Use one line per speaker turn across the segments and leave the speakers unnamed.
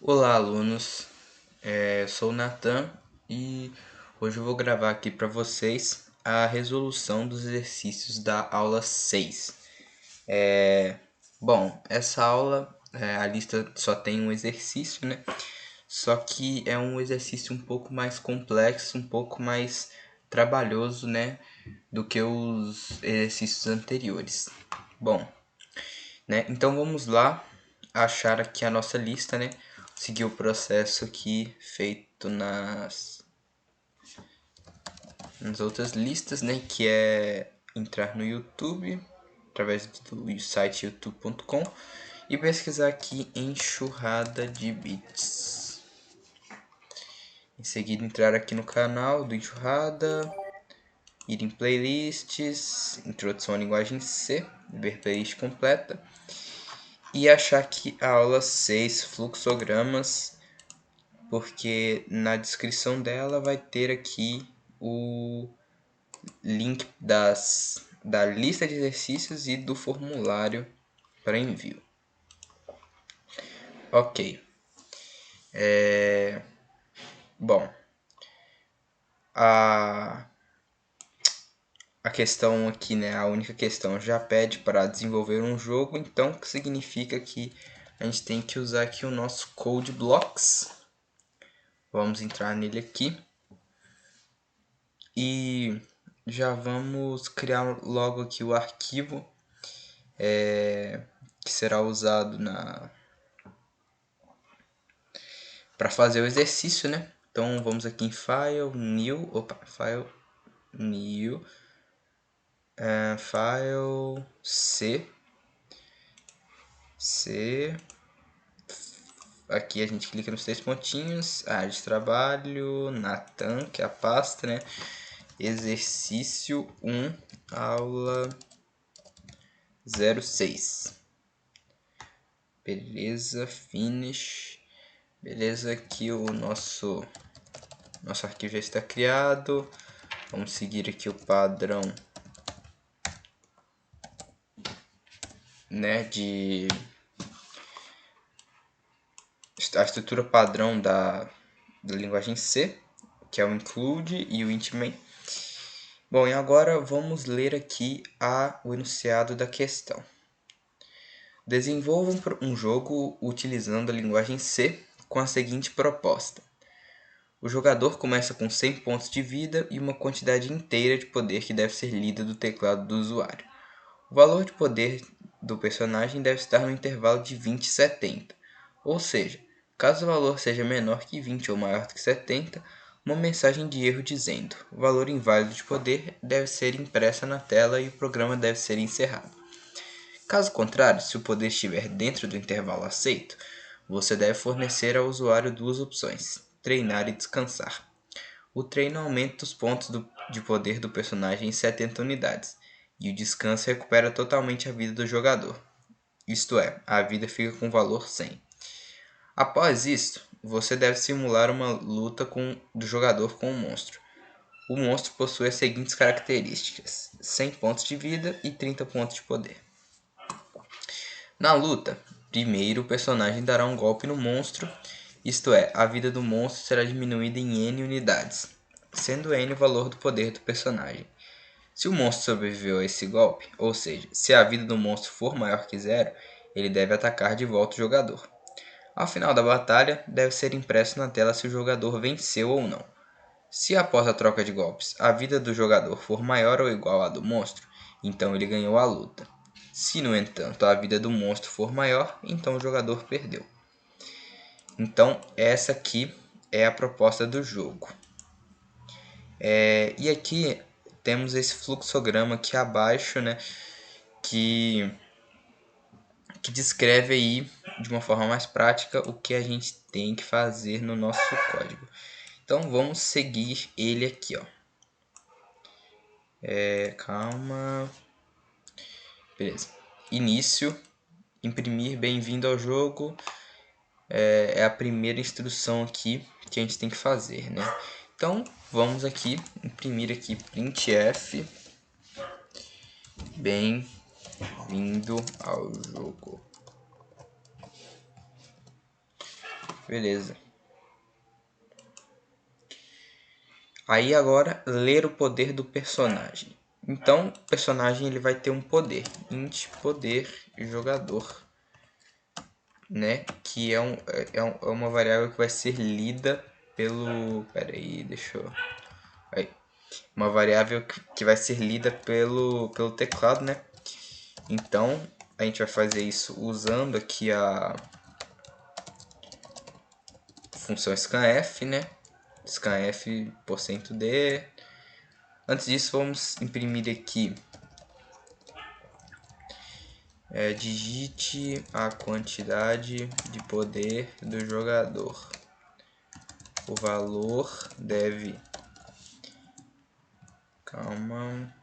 Olá, alunos. Eu sou o Nathan e hoje eu vou gravar aqui para vocês a resolução dos exercícios da aula 6. Bom, essa aula, a lista só tem um exercício, né? Só que é um exercício um pouco mais complexo, um pouco mais trabalhoso, né? Do que os exercícios anteriores. Bom, né? Então vamos lá achar aqui a nossa lista, né? Seguir o processo aqui feito nas outras listas, né? Que é entrar no YouTube através do site youtube.com e pesquisar aqui enxurrada de bits. Em seguida entrar aqui no canal do Enxurrada, ir em playlists, introdução à linguagem C, ver playlist completa e achar aqui a aula 6, fluxogramas, porque na descrição dela vai ter aqui o link da lista de exercícios e do formulário para envio. Ok. Bom, a questão aqui, né, a única questão já pede para desenvolver um jogo, então que significa que a gente tem que usar aqui o nosso Code Blocks. Vamos entrar nele aqui e já vamos criar logo aqui o arquivo que será usado para fazer o exercício, né? Então vamos aqui em File, New, File, C. Aqui a gente clica nos 3 pontinhos, área de trabalho, Nathan, que é a pasta, né? Exercício 1, aula 06. Beleza, finish. Beleza, aqui o nosso arquivo já está criado. Vamos seguir aqui o padrão, né, a estrutura padrão da linguagem C, que é o include e o int main. Bom, e agora vamos ler aqui o enunciado da questão. Desenvolva um jogo utilizando a linguagem C com a seguinte proposta. O jogador começa com 100 pontos de vida e uma quantidade inteira de poder que deve ser lida do teclado do usuário. O valor de poder do personagem deve estar no intervalo de 20 e 70, ou seja, caso o valor seja menor que 20 ou maior que 70, uma mensagem de erro dizendo valor inválido de poder deve ser impressa na tela e o programa deve ser encerrado. Caso contrário, se o poder estiver dentro do intervalo aceito, você deve fornecer ao usuário duas opções, treinar e descansar. O treino aumenta os pontos de poder do personagem em 70 unidades, e o descanso recupera totalmente a vida do jogador. Isto é, a vida fica com valor 100. Após isto, você deve simular uma luta do jogador com o monstro. O monstro possui as seguintes características: 100 pontos de vida e 30 pontos de poder. Na luta, primeiro o personagem dará um golpe no monstro, isto é, a vida do monstro será diminuída em N unidades, sendo N o valor do poder do personagem. Se o monstro sobreviveu a esse golpe, ou seja, se a vida do monstro for maior que zero, ele deve atacar de volta o jogador. Ao final da batalha, deve ser impresso na tela se o jogador venceu ou não. Se após a troca de golpes a vida do jogador for maior ou igual à do monstro, então ele ganhou a luta. Se, no entanto, a vida do monstro for maior, então o jogador perdeu. Então, essa aqui é a proposta do jogo. E aqui temos esse fluxograma aqui abaixo, né, que descreve aí de uma forma mais prática o que a gente tem que fazer no nosso código. Então vamos seguir ele aqui, ó. Calma. Beleza. Início. Imprimir bem-vindo ao jogo. É a primeira instrução aqui que a gente tem que fazer, né? Então vamos aqui imprimir aqui printf bem-vindo ao jogo. Beleza. Aí agora, ler o poder do personagem. Então, o personagem ele vai ter um poder. Int poder jogador. Né? Que é uma variável que vai ser lida pelo... Pera aí, deixa eu... Aí. Uma variável que vai ser lida pelo teclado, né? Então, a gente vai fazer isso usando aqui a função scanf, né? scanf%d. Antes disso, vamos imprimir aqui. Digite a quantidade de poder do jogador. O valor deve... Calma.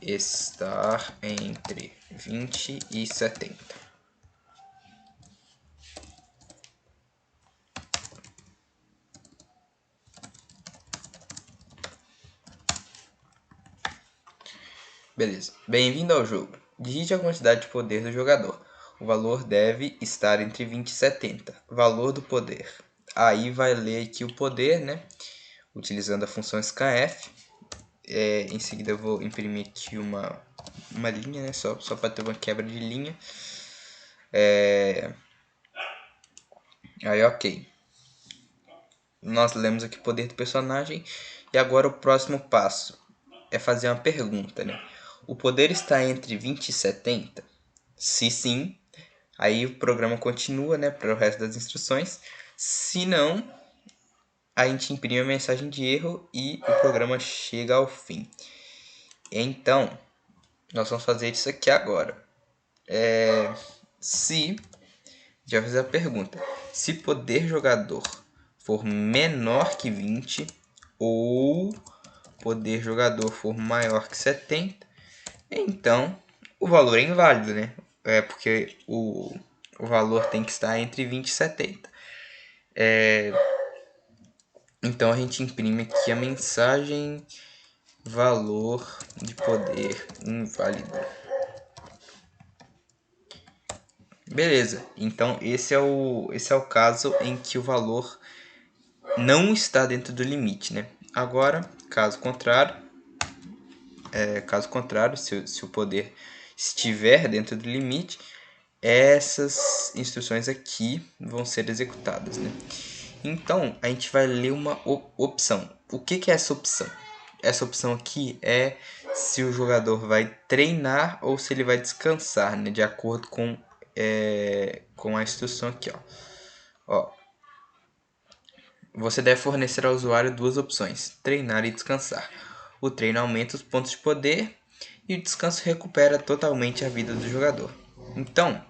Estar entre 20 e 70. Beleza. Bem-vindo ao jogo. Digite a quantidade de poder do jogador. O valor deve estar entre 20 e 70. Valor do poder. Aí vai ler aqui o poder, né? Utilizando a função scanf. Em seguida eu vou imprimir aqui uma linha, né? Só para ter uma quebra de linha. Aí ok. Nós lemos aqui o poder do personagem. E agora o próximo passo é fazer uma pergunta, né? O poder está entre 20 e 70? Se sim, aí o programa continua, né, para o resto das instruções. Se não, a gente imprime a mensagem de erro e o programa chega ao fim. Então, nós vamos fazer isso aqui agora. Se, já fiz a pergunta, se poder jogador for menor que 20 ou poder jogador for maior que 70, então o valor é inválido, né? Porque o valor tem que estar entre 20 e 70. Então a gente imprime aqui a mensagem valor de poder inválido. Beleza, então esse é o caso em que o valor não está dentro do limite, né? Agora, caso contrário, se o poder estiver dentro do limite, essas instruções aqui vão ser executadas, né? Então, a gente vai ler uma opção. O que é essa opção? Essa opção aqui é se o jogador vai treinar ou se ele vai descansar, né? De acordo com a instrução aqui, ó. Você deve fornecer ao usuário duas opções, treinar e descansar. O treino aumenta os pontos de poder e o descanso recupera totalmente a vida do jogador. Então,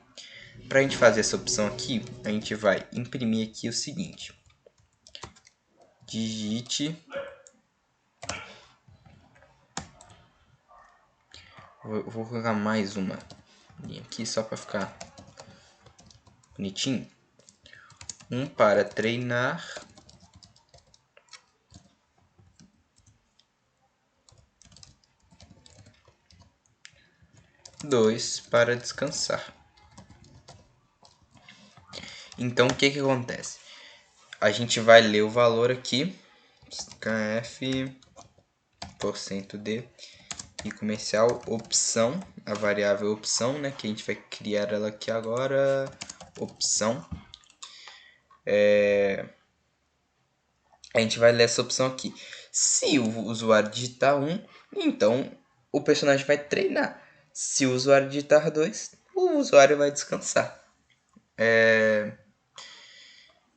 para a gente fazer essa opção aqui, a gente vai imprimir aqui o seguinte. Digite. Vou colocar mais uma linha aqui só para ficar bonitinho. Para treinar. Dois para descansar. Então o que acontece? A gente vai ler o valor aqui. scanf%d e comercial opção, a variável opção, né, que a gente vai criar ela aqui agora, opção. A gente vai ler essa opção aqui. Se o usuário digitar 1, então o personagem vai treinar. Se o usuário digitar 2, o usuário vai descansar.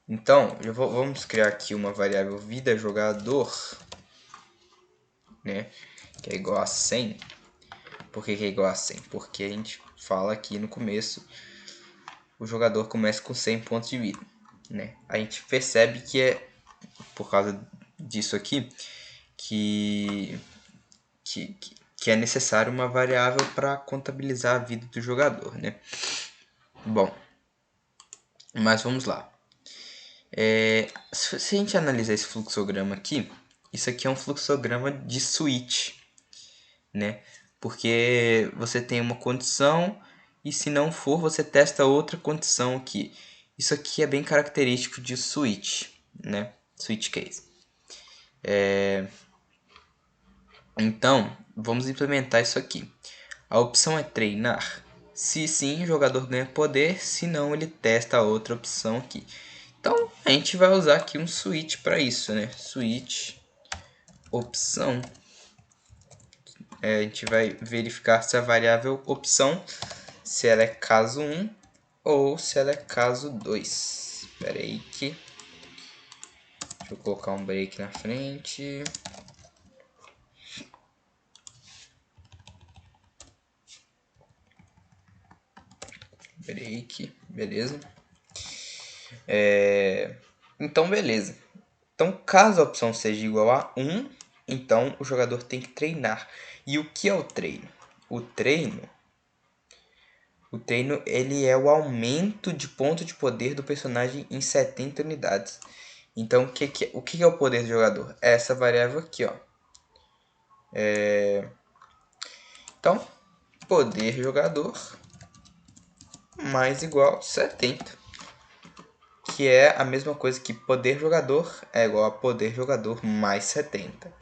Então, vamos criar aqui uma variável vida jogador, né, que é igual a 100. Por que é igual a 100? Porque a gente fala aqui no começo, o jogador começa com 100 pontos de vida, né? A gente percebe que é por causa disso aqui que é necessário uma variável para contabilizar a vida do jogador, né? Bom, mas vamos lá. Se a gente analisar esse fluxograma aqui, isso aqui é um fluxograma de switch, né? Porque você tem uma condição e se não for, você testa outra condição aqui. Isso aqui é bem característico de switch, né? Switch case. Então, vamos implementar isso aqui. A opção é treinar. Se sim, o jogador ganha poder, se não, ele testa a outra opção aqui. Então, a gente vai usar aqui um switch para isso, né? Switch opção. A gente vai verificar se a variável opção, se ela é caso 1 ou se ela é caso 2. Espera aí que... Deixa eu colocar um break na frente. Break, beleza. Então, beleza. Então, caso a opção seja igual a 1, então o jogador tem que treinar. E o que é o treino? O treino ele é o aumento de ponto de poder do personagem em 70 unidades. Então, o que é o poder do jogador? É essa variável aqui, ó. Então, poder jogador mais igual 70. Que é a mesma coisa que poder jogador é igual a poder jogador mais 70.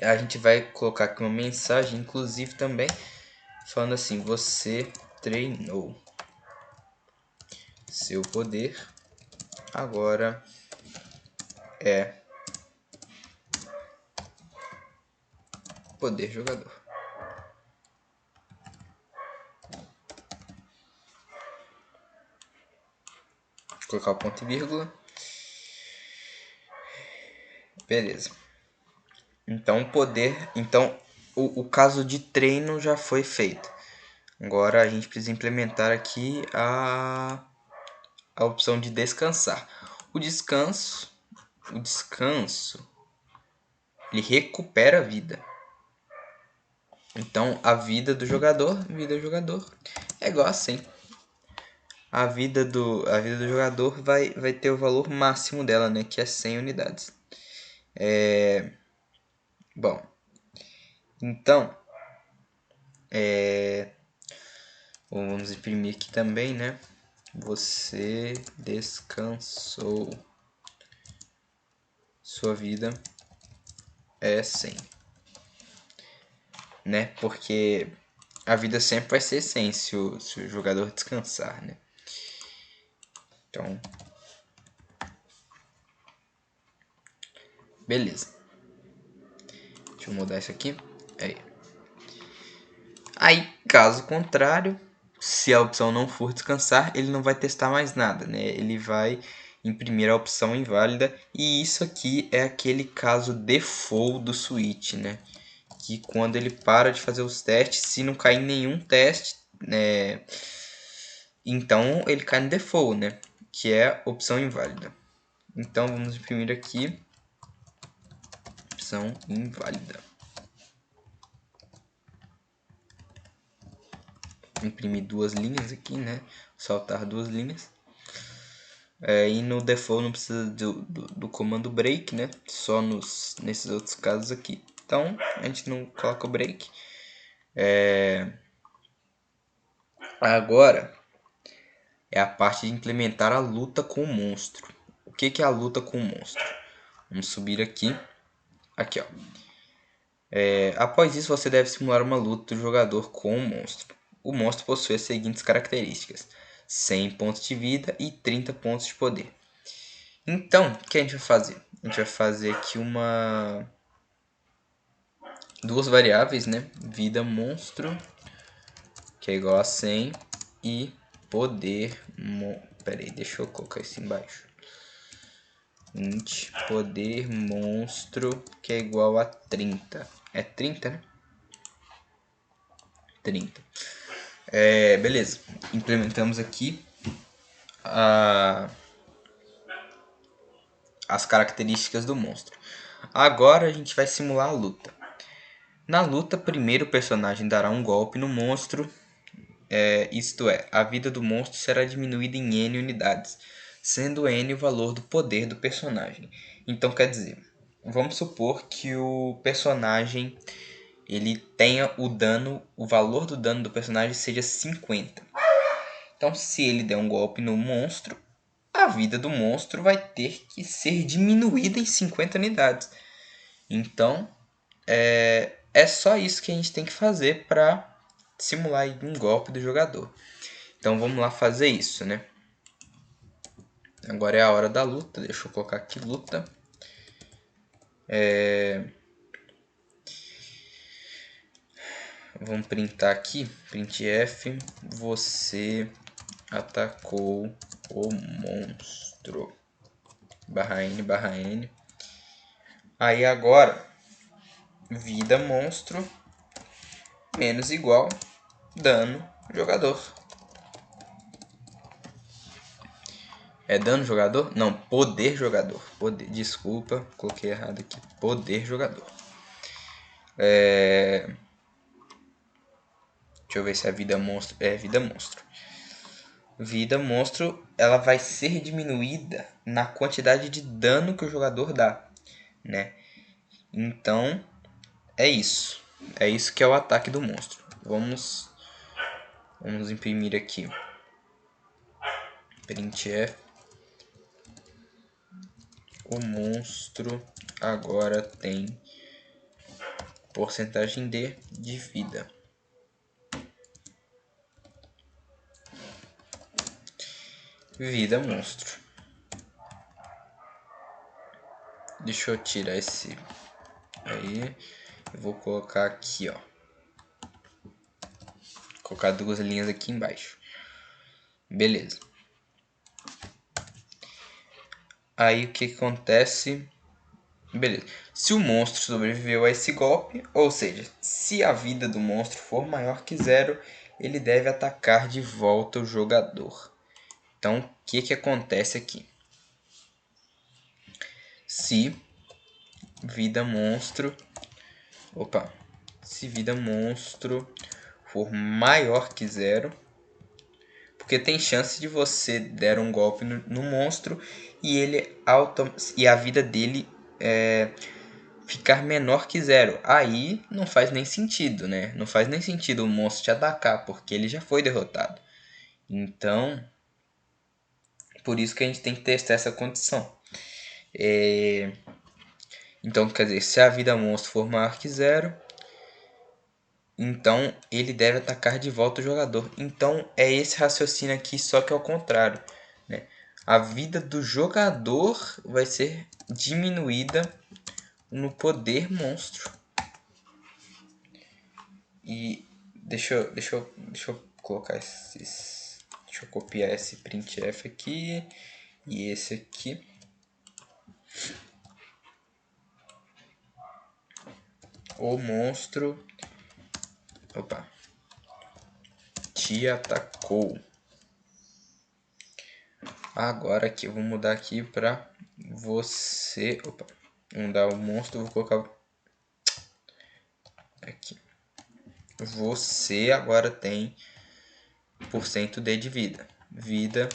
A gente vai colocar aqui uma mensagem, inclusive também, falando assim: você treinou. Seu poder agora é poder jogador. Vou colocar o ponto e vírgula. Beleza. Então o caso de treino já foi feito. Agora a gente precisa implementar aqui a opção de descansar. O descanso, ele recupera a vida. Então a vida do jogador é igual a 100. A vida do jogador vai ter o valor máximo dela, né, que é 100 unidades. Bom, então vamos imprimir aqui também, né? Você descansou. Sua vida é 100. Né? Porque a vida sempre vai ser 100 se o jogador descansar, né? Então, beleza. Deixa eu mudar isso aqui. Aí, caso contrário, se a opção não for descansar, ele não vai testar mais nada, né? Ele vai imprimir a opção inválida. E isso aqui é aquele caso default do switch, né? Que quando ele para de fazer os testes, se não cair nenhum teste, né? Então ele cai no default, né? Que é opção inválida. Então vamos imprimir aqui opção inválida. Imprimir duas linhas aqui, né? Saltar duas linhas. E no default não precisa do comando break, né? Só nesses outros casos aqui. Então a gente não coloca o break. Agora é a parte de implementar a luta com o monstro. O que é a luta com o monstro? Vamos subir aqui. Aqui, ó. Após isso, você deve simular uma luta do jogador com o monstro. O monstro possui as seguintes características: 100 pontos de vida e 30 pontos de poder. Então, o que a gente vai fazer? A gente vai fazer aqui duas variáveis, né? Vida monstro, que é igual a 100, e poder... Pera aí, deixa eu colocar isso embaixo. Int poder monstro, que é igual a 30. É 30, né? 30. Beleza. Implementamos aqui as características do monstro. Agora a gente vai simular a luta. Na luta, primeiro o personagem dará um golpe no monstro. Isto é, a vida do monstro será diminuída em N unidades, sendo N o valor do poder do personagem. Então quer dizer, vamos supor que o personagem ele tenha o valor do dano do personagem seja 50. Então, se ele der um golpe no monstro, a vida do monstro vai ter que ser diminuída em 50 unidades. Então, é só isso que a gente tem que fazer para simular um golpe do jogador. Então, vamos lá fazer isso, né? Agora é a hora da luta. Deixa eu colocar aqui luta. Vamos printar aqui. Printf. Você atacou o monstro. /n/n. Aí agora, vida monstro menos igual dano jogador. É dano jogador? Não, poder jogador. Poder, desculpa, coloquei errado aqui. Poder jogador. Deixa eu ver se é vida monstro. É vida monstro. Vida monstro, ela vai ser diminuída na quantidade de dano que o jogador dá, né? Então, é isso. É isso que é o ataque do monstro. Vamos imprimir aqui. Printf. O monstro agora tem porcentagem de vida. Vida monstro. Deixa eu tirar esse aí. Eu vou colocar aqui, ó. Vou colocar 2 linhas aqui embaixo. Beleza. Aí o que acontece? Beleza. Se o monstro sobreviveu a esse golpe, ou seja, se a vida do monstro for maior que 0, ele deve atacar de volta o jogador. Então, o que acontece aqui? Se vida monstro for maior que 0, porque tem chance de você der um golpe no monstro e a vida dele ficar menor que 0. Aí não faz nem sentido, né? Não faz nem sentido o monstro te atacar, porque ele já foi derrotado. Então, por isso que a gente tem que testar essa condição. Então, quer dizer, se a vida monstro for maior que 0, então ele deve atacar de volta o jogador. Então é esse raciocínio aqui, só que ao contrário, né? A vida do jogador vai ser diminuída no poder monstro. E deixa eu colocar esses. Deixa eu copiar esse printf aqui e esse aqui. O monstro te atacou. Agora aqui eu vou mudar aqui para você. Vamos dar o monstro, vou colocar aqui. Você agora tem % de vida. Vida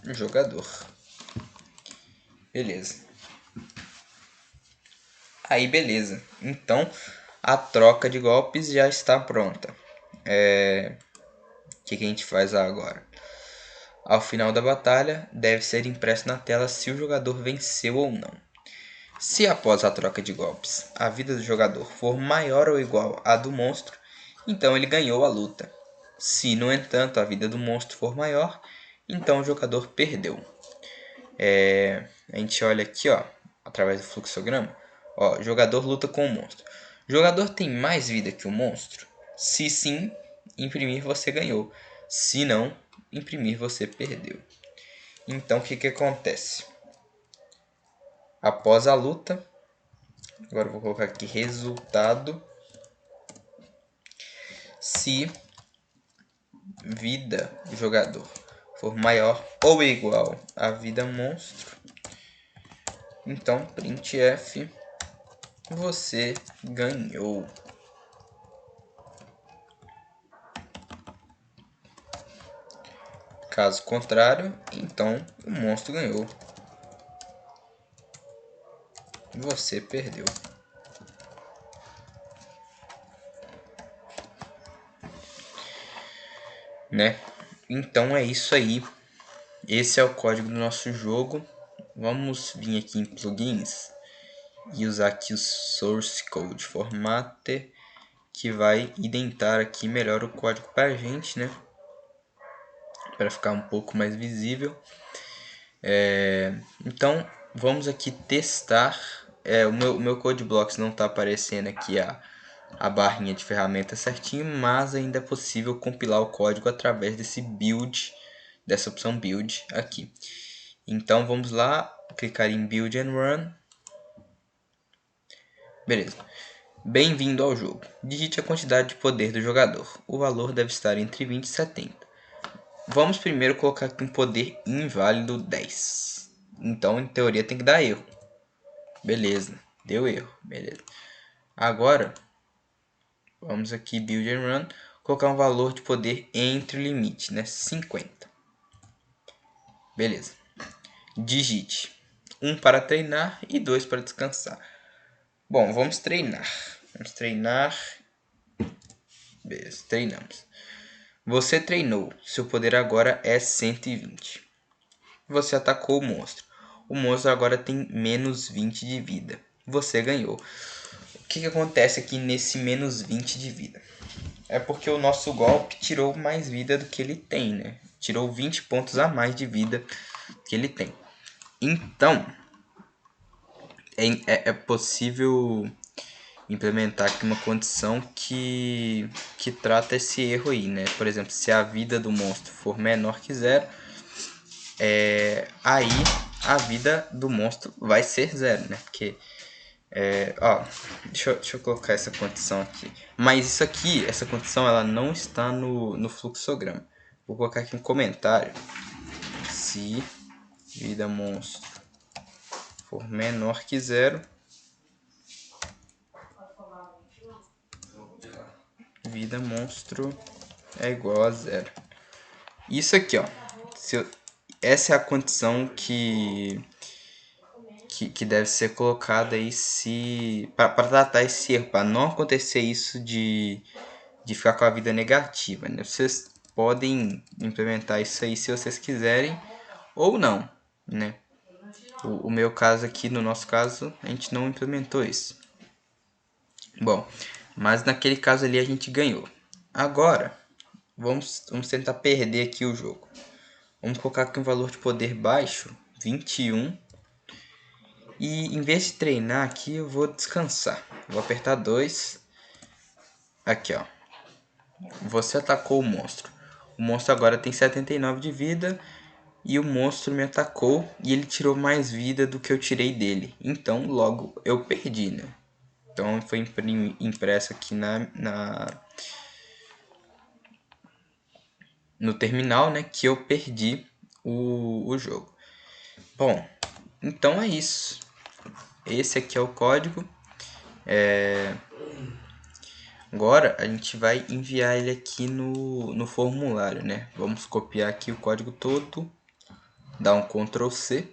jogador. Beleza. Aí beleza. Então a troca de golpes já está pronta. O que a gente faz agora? Ao final da batalha, deve ser impresso na tela se o jogador venceu ou não. Se após a troca de golpes, a vida do jogador for maior ou igual à do monstro, então ele ganhou a luta. Se, no entanto, a vida do monstro for maior, então o jogador perdeu. A gente olha aqui, ó, através do fluxograma. Ó, jogador luta com o monstro. Jogador tem mais vida que o monstro? Se sim, imprimir você ganhou. Se não, imprimir você perdeu. Então o que acontece? Após a luta, agora eu vou colocar aqui resultado. Se vida do jogador for maior ou igual à vida monstro, então printf você ganhou. Caso contrário, então o monstro ganhou. Você perdeu. Né? Então é isso aí. Esse é o código do nosso jogo. Vamos vir aqui em plugins e usar aqui o Source Code Formatter, que vai indentar aqui melhor o código para a gente, né? Para ficar um pouco mais visível. Então vamos aqui testar. O meu Code Blocks não está aparecendo aqui a barrinha de ferramentas certinho, mas ainda é possível compilar o código através desse build, dessa opção build aqui. Então vamos lá, clicar em build and run. Beleza. Bem-vindo ao jogo. Digite a quantidade de poder do jogador. O valor deve estar entre 20 e 70. Vamos primeiro colocar aqui um poder inválido 10. Então, em teoria, tem que dar erro. Beleza, deu erro. Beleza. Agora, vamos aqui, build and run, colocar um valor de poder entre o limite, né? 50. Beleza. Digite 1 para treinar e 2 para descansar. Bom, vamos treinar. Vamos treinar. Beleza, treinamos. Você treinou. Seu poder agora é 120. Você atacou o monstro. O monstro agora tem menos 20 de vida. Você ganhou. O que acontece aqui nesse menos 20 de vida? É porque o nosso golpe tirou mais vida do que ele tem, né? Tirou 20 pontos a mais de vida que ele tem. Então, é possível implementar aqui uma condição que trata esse erro aí, né? Por exemplo, se a vida do monstro for menor que 0, aí a vida do monstro vai ser 0, né? Porque, deixa eu colocar essa condição aqui. Mas isso aqui, essa condição, ela não está no fluxograma. Vou colocar aqui um comentário. Se vida monstro for menor que 0, vida monstro é igual a 0. Isso aqui, ó. Essa é a condição que deve ser colocada aí para tratar esse erro, para não acontecer isso de ficar com a vida negativa, né? Vocês podem implementar isso aí se vocês quiserem ou não, né? O meu caso aqui, no nosso caso, a gente não implementou isso. Bom, mas naquele caso ali a gente ganhou. Agora, vamos tentar perder aqui o jogo. Vamos colocar aqui um valor de poder baixo, 21. E em vez de treinar aqui, eu vou descansar. Vou apertar 2. Aqui, ó. Você atacou o monstro. O monstro agora tem 79 de vida. E o monstro me atacou e ele tirou mais vida do que eu tirei dele. Então, logo, eu perdi, né? Então, foi impresso aqui no terminal, né? Que eu perdi o jogo. Bom, então é isso. Esse aqui é o código. Agora a gente vai enviar ele aqui no formulário, né? Vamos copiar aqui o código todo, dar um Ctrl C,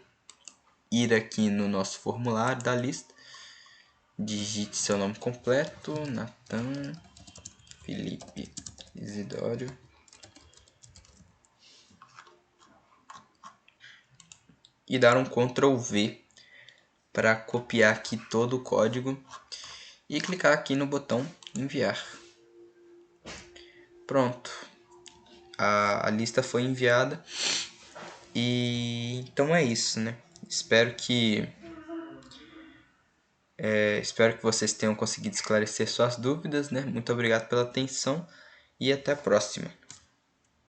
ir aqui no nosso formulário da lista, digite seu nome completo, Nathan Felipe Isidório, e dar um Ctrl V para copiar aqui todo o código e clicar aqui no botão enviar. Pronto, a lista foi enviada. E então é isso, né? Espero que vocês tenham conseguido esclarecer suas dúvidas, né? Muito obrigado pela atenção e até a próxima.